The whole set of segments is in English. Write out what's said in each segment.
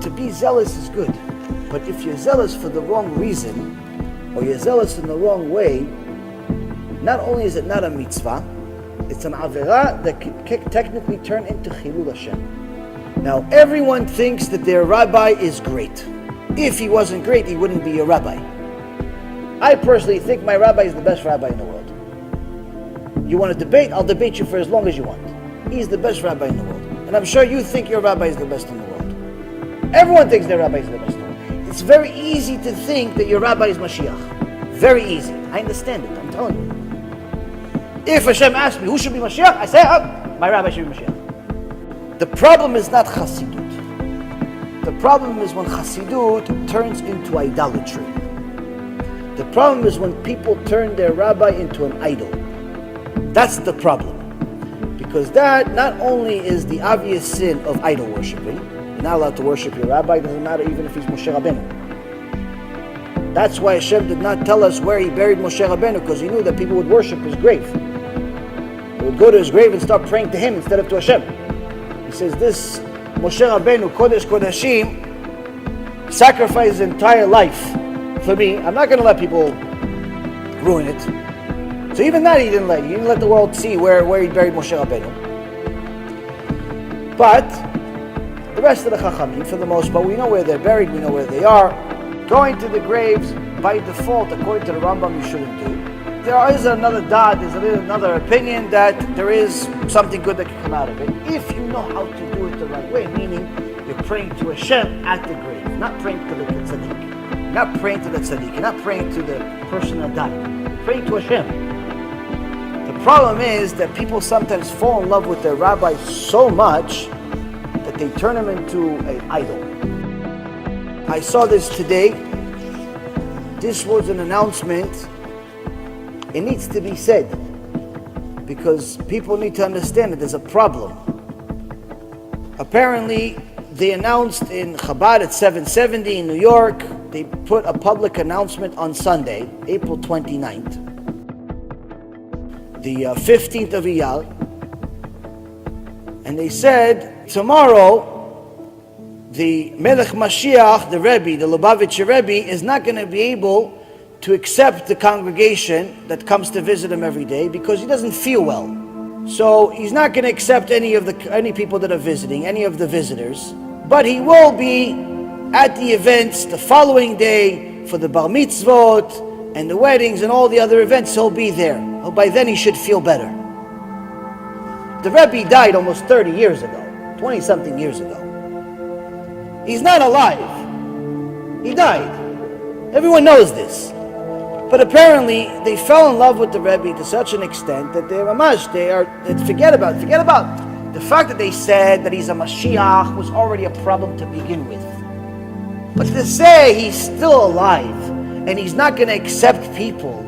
to be zealous is good. But if you're zealous for the wrong reason, or you're zealous in the wrong way, not only is it not a mitzvah, it's an averah that could technically turn into chilul Hashem. Now, everyone thinks that their rabbi is great. If he wasn't great, he wouldn't be a rabbi. I personally think my rabbi is the best rabbi in the world. You want to debate? I'll debate you for as long as you want. He's the best rabbi in the world. And I'm sure you think your rabbi is the best in the world. Everyone thinks their rabbi is the best in the world. It's very easy to think that your rabbi is Mashiach. Very easy. I understand it, I'm telling you. If Hashem asks me who should be Mashiach, I say, my rabbi should be Mashiach. The problem is not Chassidut. The problem is when Chassidut turns into idolatry. The problem is when people turn their rabbi into an idol. That's the problem. Because that not only is the obvious sin of idol worshiping, you're not allowed to worship your rabbi, it doesn't matter even if he's Moshe Rabbeinu. That's why Hashem did not tell us where he buried Moshe Rabbeinu, because he knew that people would worship his grave. They would go to his grave and start praying to him instead of to Hashem. He says, this Moshe Rabbeinu, Kodesh Kodashim, sacrificed his entire life for me. I'm not going to let people ruin it. So even that he didn't let. He didn't let the world see where he buried Moshe Rabbeinu. But the rest of the Chachamim, for the most part, we know where they're buried, we know where they are. Going to the graves, by default, according to the Rambam, you shouldn't do. There is another dad, there's another opinion that there is something good that can come out of it. If you know how to do it the right way, meaning you're praying to Hashem at the grave, not praying to the tzaddik. Not praying to the tzaddik, you're not praying to the person that died. You're praying to Hashem. The problem is that people sometimes fall in love with their rabbi so much that they turn him into an idol. I saw this today. This was an announcement. It needs to be said because people need to understand that there's a problem. Apparently, they announced in Chabad at 770 in New York, they put a public announcement on Sunday, April 29th, the 15th of Iyar, and they said tomorrow the Melech Mashiach, the Rebbe, the Lubavitcher Rebbe, is not going to be able to accept the congregation that comes to visit him every day because he doesn't feel well. So he's not going to accept any people that are visiting, any of the visitors, but he will be at the events the following day for the bar mitzvot and the weddings and all the other events. He'll be there. Oh, by then he should feel better. The Rebbe died almost 30 years ago, 20-something years ago. He's not alive. He died. Everyone knows this. But apparently, they fell in love with the Rebbe to such an extent that they forget about it. Forget about the fact that they said that he's a Mashiach was already a problem to begin with. But to say he's still alive and he's not going to accept people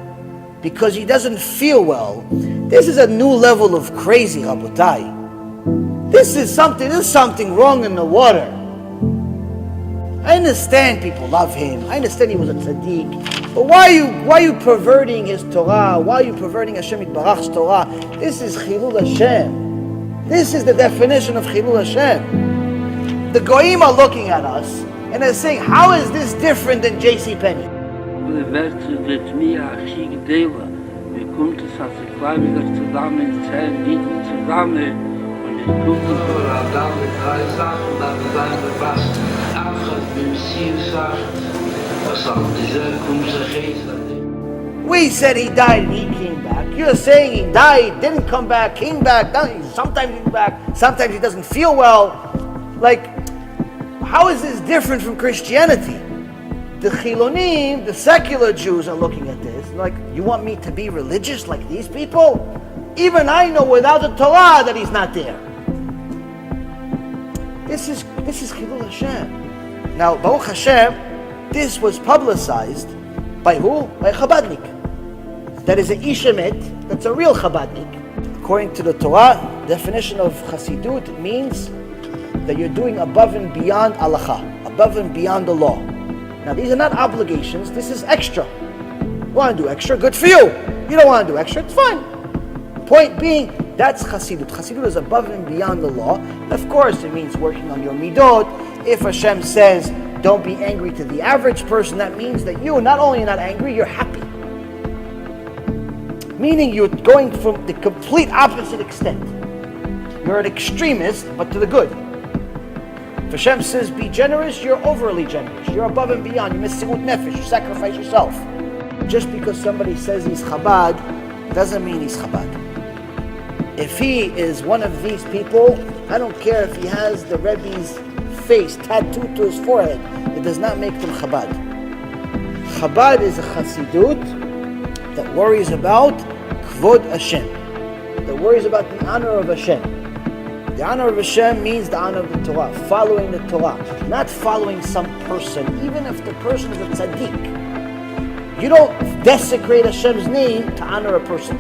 because he doesn't feel well, this is a new level of crazy, Rabotai. This is something wrong in the water. I understand people love him. I understand he was a tzaddik. But why are you perverting his Torah? Why are you perverting Hashem Yitbarach's Torah? This is Chilul Hashem. This is the definition of Chilul Hashem. The Goyim are looking at us and they're saying, how is this different than J.C. Penney? We said he died and he came back. You're saying he died, didn't come back, came back. Sometimes he's back, sometimes he doesn't feel well. Like, how is this different from Christianity? The Chilonim, the secular Jews are looking at this like, you want me to be religious like these people? Even I know without the Torah that he's not there. This is Chilul Hashem. Now, Baruch Hashem, this was publicized by who? By a Chabadnik. That is an Ish Emet, that's a real Chabadnik. According to the Torah, definition of Chassidut means that you're doing above and beyond halacha, above and beyond the law. Now, these are not obligations, this is extra. You want to do extra? Good for you. You don't want to do extra? It's fine. Point being, that's Chassidut. Chassidut is above and beyond the law. And of course, it means working on your midot. if Hashem says, don't be angry to the average person, that means that you, not only not angry, you're happy. Meaning you're going from the complete opposite extent. You're an extremist, but to the good. If Hashem says be generous, you're overly generous. You're above and beyond. You mesiut nefesh. You sacrifice yourself. Just because somebody says he's Chabad, doesn't mean he's Chabad. If he is one of these people, I don't care if he has the Rebbe's face tattooed to his forehead. It does not make them Chabad. Chabad is a Chassidut that worries about Kvod Hashem. That worries about the honor of Hashem. The honor of Hashem means the honor of the Torah, following the Torah, not following some person, even if the person is a tzaddik. You don't desecrate Hashem's name to honor a person.